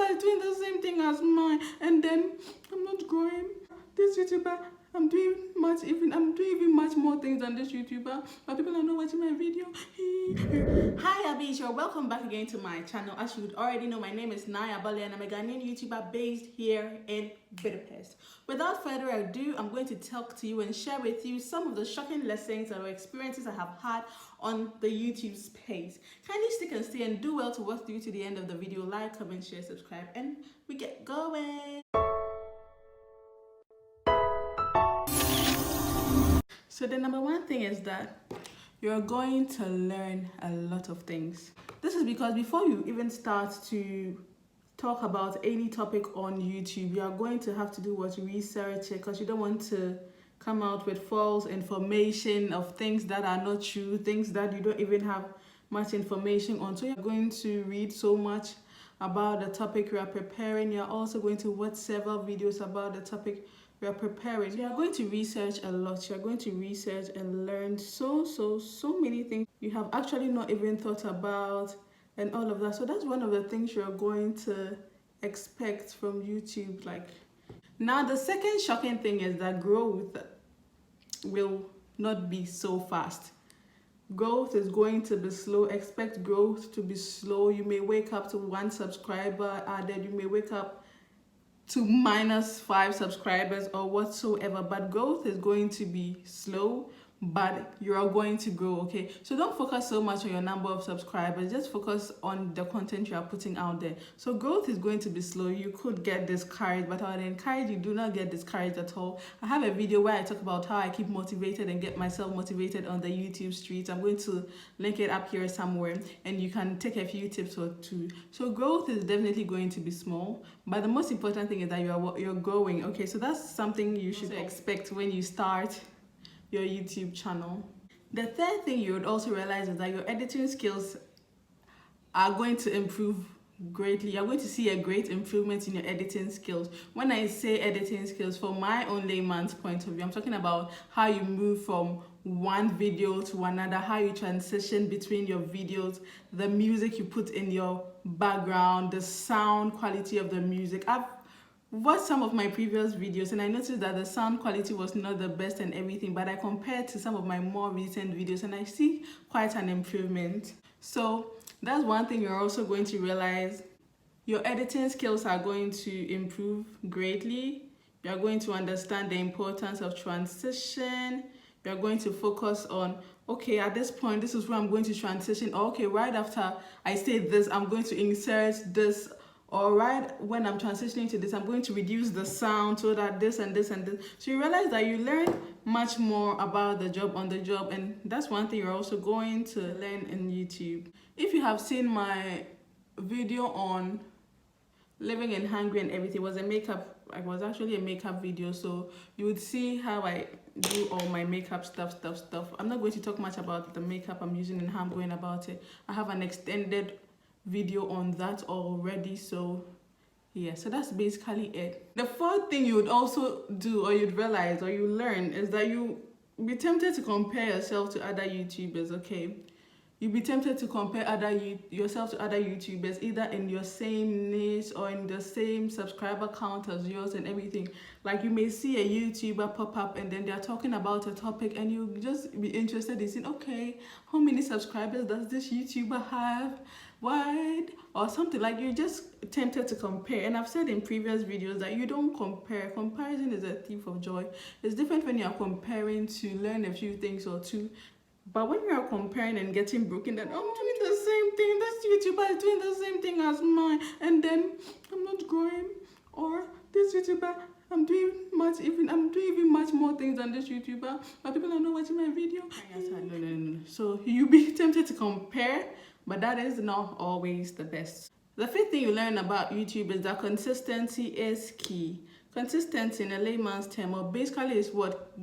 YouTuber is doing the same thing as mine, and then I'm not growing. This YouTuber, I'm doing even much more things than this YouTuber, but people are not watching my video. Hi Abby's, you're welcome back again to my channel. As you would already know, my name is Yabbies and I'm a Ghanaian YouTuber based here in Budapest. Without further ado, I'm going to talk to you and share with you some of the shocking lessons or experiences I have had on the YouTube space. Kindly stick and stay and do well to watch through to the end of the video. Like, comment, share, subscribe, and we get going. So the number one thing is that you're going to learn a lot of things. This is because before you even start to talk about any topic on YouTube, you are going to have to do what research, because you don't want to come out with false information of things that are not true, things that you don't even have much information on. So you're going to read so much about the topic you are preparing. You're also going to watch several videos about the topic we are preparing. You are going to research a lot. You are going to research and learn so many things you have actually not even thought about and all of that. So that's one of the things you're going to expect from YouTube. Now the second shocking thing is that growth will not be so fast. Growth is going to be slow. Expect growth to be slow. You may wake up to 1 subscriber added, you may wake up to -5 subscribers or whatsoever, but growth is going to be slow, but you're going to grow. Okay, so don't focus so much on your number of subscribers, just focus on the content you are putting out there. So growth is going to be slow. You could get discouraged, but I would encourage you, do not get discouraged at all. I have a video where I talk about how I keep motivated and get myself motivated on the YouTube streets. I'm going to link it up here somewhere and you can take a few tips or two. So growth is definitely going to be small, but the most important thing is that you're growing. Okay, so that's something you should expect when you start your YouTube channel. The third thing you would also realize is that your editing skills are going to improve greatly. You're going to see a great improvement in your editing skills. When I say editing skills, from my own layman's point of view, I'm talking about how you move from one video to another, how you transition between your videos, the music you put in your background, the sound quality of the music. I've watched some of my previous videos and I noticed that the sound quality was not the best and everything, but I compared to some of my more recent videos and I see quite an improvement. So that's one thing you're also going to realize. Your editing skills are going to improve greatly. You're going to understand the importance of transition. You're going to focus on, okay, at this point, this is where I'm going to transition. Or, okay, right after I say this, I'm going to insert this. Or right when I'm transitioning to this, I'm going to reduce the sound so that this and this and this. So you realize that you learn much more about the job on the job, and that's one thing you're also going to learn in YouTube. If you have seen my video on living in Hungary and everything, it was actually a makeup video, so you would see how I do all my makeup stuff. I'm not going to talk much about the makeup I'm using and how I'm going about it. I have an extended video on that already, so yeah, so that's basically it. The fourth thing you would also do, or you'd realize, or you learn, is that you be tempted to compare yourself to other YouTubers. Okay, you'd be tempted to compare yourself to other YouTubers, either in your same niche or in the same subscriber count as yours and everything. Like you may see a YouTuber pop up and then they're talking about a topic and you just be interested in seeing, okay, how many subscribers does this YouTuber have? What? Or something. Like you're just tempted to compare. And I've said in previous videos that you don't compare. Comparison is a thief of joy. It's different when you're comparing to learn a few things or two. But when you're comparing and getting broken, then I'm doing the same thing, this YouTuber is doing the same thing as mine, and then I'm not growing. Or this YouTuber, I'm doing even much more things than this YouTuber, but people are not watching my video. No. So you be tempted to compare, but that is not always the best. The fifth thing you learn about YouTube is that consistency is key. Consistency in a layman's term, or basically is what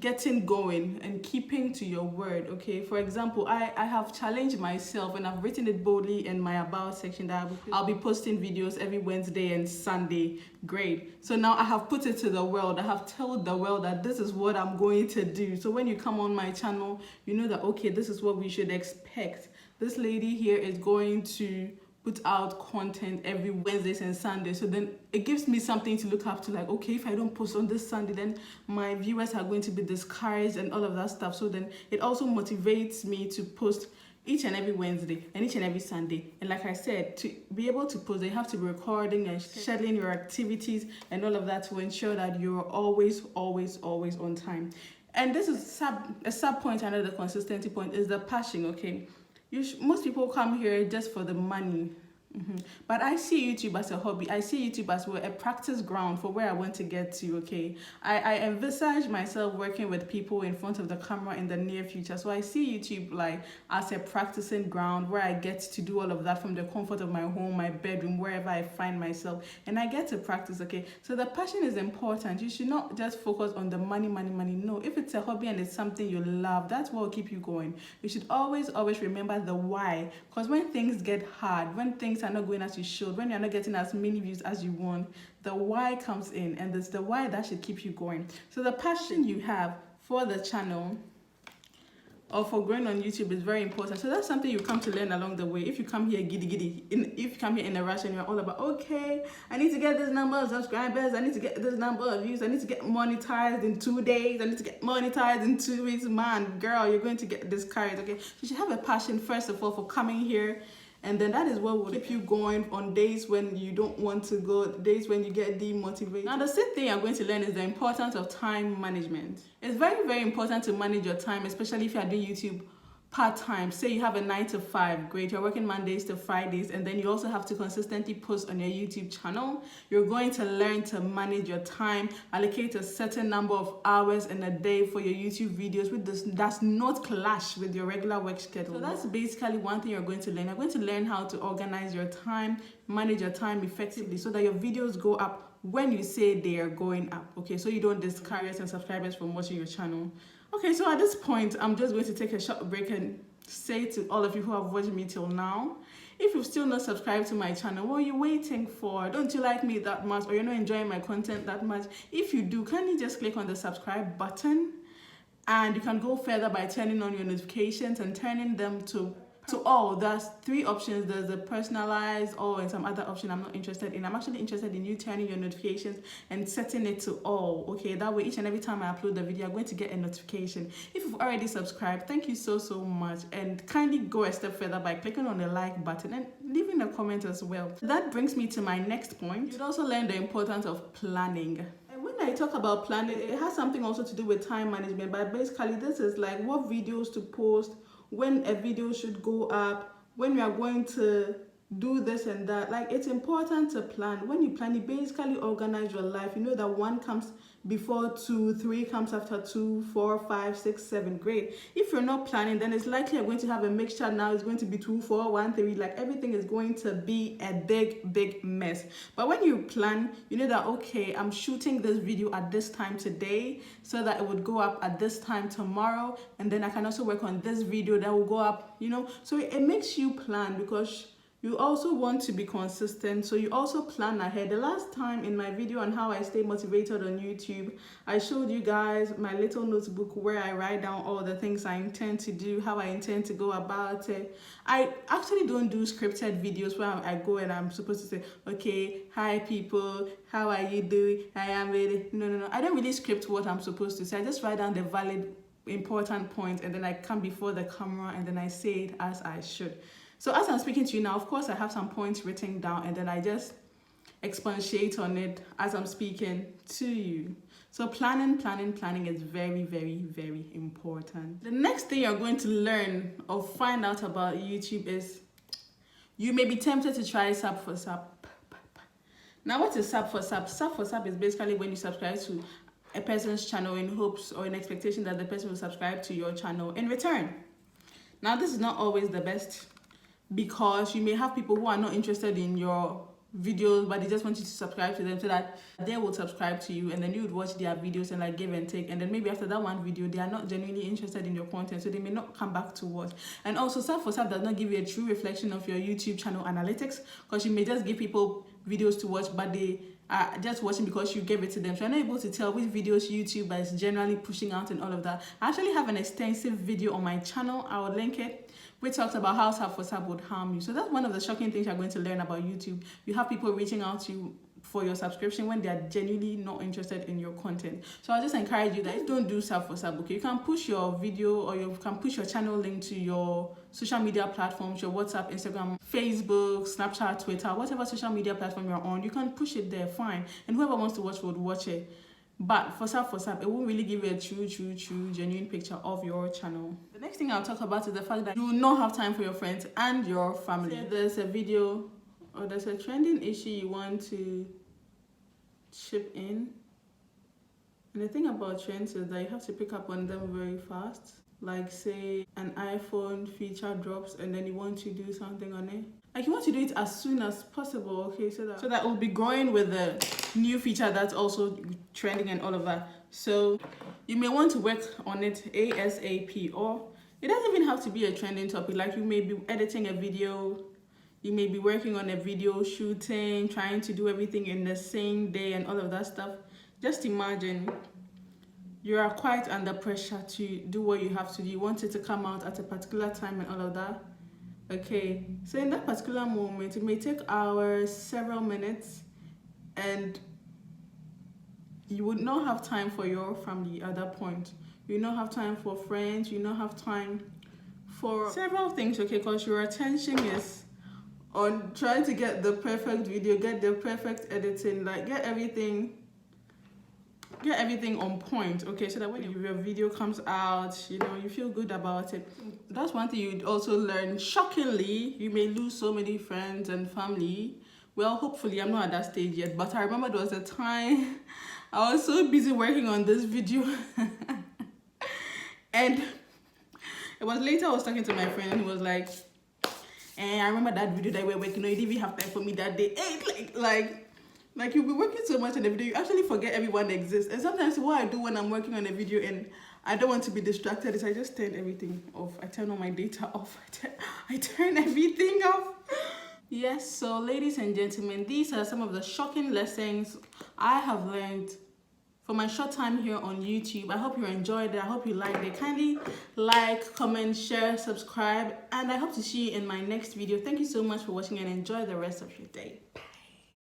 getting going and keeping to your word. Okay, for example, I have challenged myself and I've written it boldly in my about section that I'll be posting videos every Wednesday and Sunday. Great. So now I have put it to the world. I have told the world that this is what I'm going to do. So when you come on my channel, you know that, okay, this is what we should expect. This lady here is going to put out content every Wednesdays and Sundays. So then it gives me something to look up to, like, okay, if I don't post on this Sunday, then my viewers are going to be discouraged and all of that stuff. So then it also motivates me to post each and every Wednesday and each and every Sunday. And like I said, to be able to post, you have to be recording and scheduling your activities and all of that to ensure that you're always on time. And this is a sub point, another consistency point, is the passion, okay? Most people come here just for the money. But I see YouTube as a hobby. I see YouTube as a practice ground for where I want to get to, okay? I envisage myself working with people in front of the camera in the near future. So I see YouTube like as a practicing ground where I get to do all of that from the comfort of my home, my bedroom, wherever I find myself. And I get to practice, okay? So the passion is important. You should not just focus on the money. No, if it's a hobby and it's something you love, that's what will keep you going. You should always remember the why. Because when things get hard, when things are not going as you should, when you're not getting as many views as you want, the why comes in, and it's the why that should keep you going. So the passion you have for the channel or for growing on YouTube is very important. So that's something you come to learn along the way. If you come here giddy, if you come here in a rush and you're all about, okay, I need to get this number of subscribers, I need to get this number of views, I need to get monetized in 2 days, I need to get monetized in 2 weeks, man, girl, you're going to get discouraged, okay? You should have a passion, first of all, for coming here. And then that is what will keep you going on days when you don't want to go, days when you get demotivated. Now, the sixth thing you're going to learn is the importance of time management. It's very important to manage your time, especially if you're doing YouTube part-time. Say you have a 9 to 5, great, you're working Mondays to Fridays, and then you also have to consistently post on your YouTube channel. You're going to learn to manage your time, allocate a certain number of hours in a day for your YouTube videos, which does not clash with your regular work schedule. So that's basically one thing you're going to learn. You're going to learn how to organize your time, manage your time effectively so that your videos go up when you say they are going up, okay? So you don't discourage some subscribers from watching your channel. Okay, so at this point, I'm just going to take a short break and say to all of you who have watched me till now, if you've still not subscribed to my channel, what are you waiting for? Don't you like me that much, or you're not enjoying my content that much? If you do, can you just click on the subscribe button? And you can go further by turning on your notifications and turning them to all. There's 3 options. There's the personalized all and some other option I'm not interested in. I'm actually interested in you turning your notifications and setting it to all, okay? That way each and every time I upload the video, I'm going to get a notification. If you've already subscribed, thank you so much, and kindly go a step further by clicking on the like button and leaving a comment as well. That brings me to my next point. You'd also learn the importance of planning. When I talk about planning, it has something also to do with time management, but basically this is like what videos to post, when a video should go up, when we are going to do this and that. Like, it's important to plan. When you plan, you basically organize your life. You know that 1 comes before 2, 3 comes after 2, 4, 5, 6, 7. Great. If you're not planning, then it's likely you're going to have a mixture. Now it's going to be 2, 4, 1, 3. Like, everything is going to be a big mess. But when you plan, you know that, okay, I'm shooting this video at this time today so that it would go up at this time tomorrow, and then I can also work on this video that will go up, you know. So it makes you plan, because you also want to be consistent, so you also plan ahead. The last time in my video on how I stay motivated on YouTube, I showed you guys my little notebook where I write down all the things I intend to do, how I intend to go about it. I actually don't do scripted videos where I go and I'm supposed to say, okay, hi people, how are you doing? I am ready. No. I don't really script what I'm supposed to say. I just write down the valid, important points, and then I come before the camera and then I say it as I should. So as I'm speaking to you now, of course, I have some points written down, and then I just expatiate on it as I'm speaking to you. So planning is very important. The next thing you're going to learn or find out about YouTube is you may be tempted to try sub for sub. Now, what is sub for sub? Sub for sub is basically when you subscribe to a person's channel in hopes or in expectation that the person will subscribe to your channel in return. Now, this is not always the best, because you may have people who are not interested in your videos, but they just want you to subscribe to them so that they will subscribe to you, and then you would watch their videos and like give and take, and then maybe after that one video they are not genuinely interested in your content, so they may not come back to watch. And also, sub for sub does not give you a true reflection of your YouTube channel analytics, because you may just give people videos to watch, but they are just watching because you gave it to them, so you're not able to tell which videos YouTube is generally pushing out and all of that. I actually have an extensive video on my channel, I will link it, which talks about how SATUR would harm you. So that's one of the shocking things you're going to learn about YouTube. You have people reaching out to you for your subscription when they are genuinely not interested in your content. So I'll just encourage you that don't do SATUR, okay? You can push your video or you can push your channel link to your social media platforms, your WhatsApp, Instagram, Facebook, Snapchat, Twitter, whatever social media platform you're on, you can push it there, fine. And whoever wants to watch would watch it. But for SATUR, it won't really give you a true, genuine picture of your channel. The next thing I'll talk about is the fact that you will not have time for your friends and your family. If there's a video or there's a trending issue you want to chip in, and the thing about trends is that you have to pick up on them very fast. Like say an iPhone feature drops and then you want to do something on it. Like you want to do it as soon as possible, okay, so that it will be growing with the new feature that's also trending and all of that. So you may want to work on it ASAP, or it doesn't even have to be a trending topic. Like you may be editing a video, you may be working on a video, shooting, trying to do everything in the same day and all of that stuff. Just imagine you are quite under pressure to do what you have to do. You want it to come out at a particular time and all of that. Okay, so in that particular moment, it may take hours, several minutes, and you would not have time for your family at that point. You not have time for friends, you not have time for several things, okay, because your attention is on trying to get the perfect video, get the perfect editing, like get everything on point, okay, so that when your video comes out, you know, you feel good about it. That's one thing you'd also learn. Shockingly, you may lose so many friends and family. Well, hopefully I'm not at that stage yet, but I remember there was a time I was so busy working on this video and it was later I was talking to my friend and he was like, and I remember that video that we were working on, you didn't even have time for me that day. Like you'll be working so much on the video, you actually forget everyone exists. And sometimes what I do when I'm working on a video and I don't want to be distracted is I just turn everything off. I turn all my data off. I turn everything off. Yes, so ladies and gentlemen, these are some of the shocking lessons I have learned for my short time here on YouTube. I hope you enjoyed it. I hope you liked it. Kindly like, comment, share, subscribe, and I hope to see you in my next video. Thank you so much for watching and enjoy the rest of your day.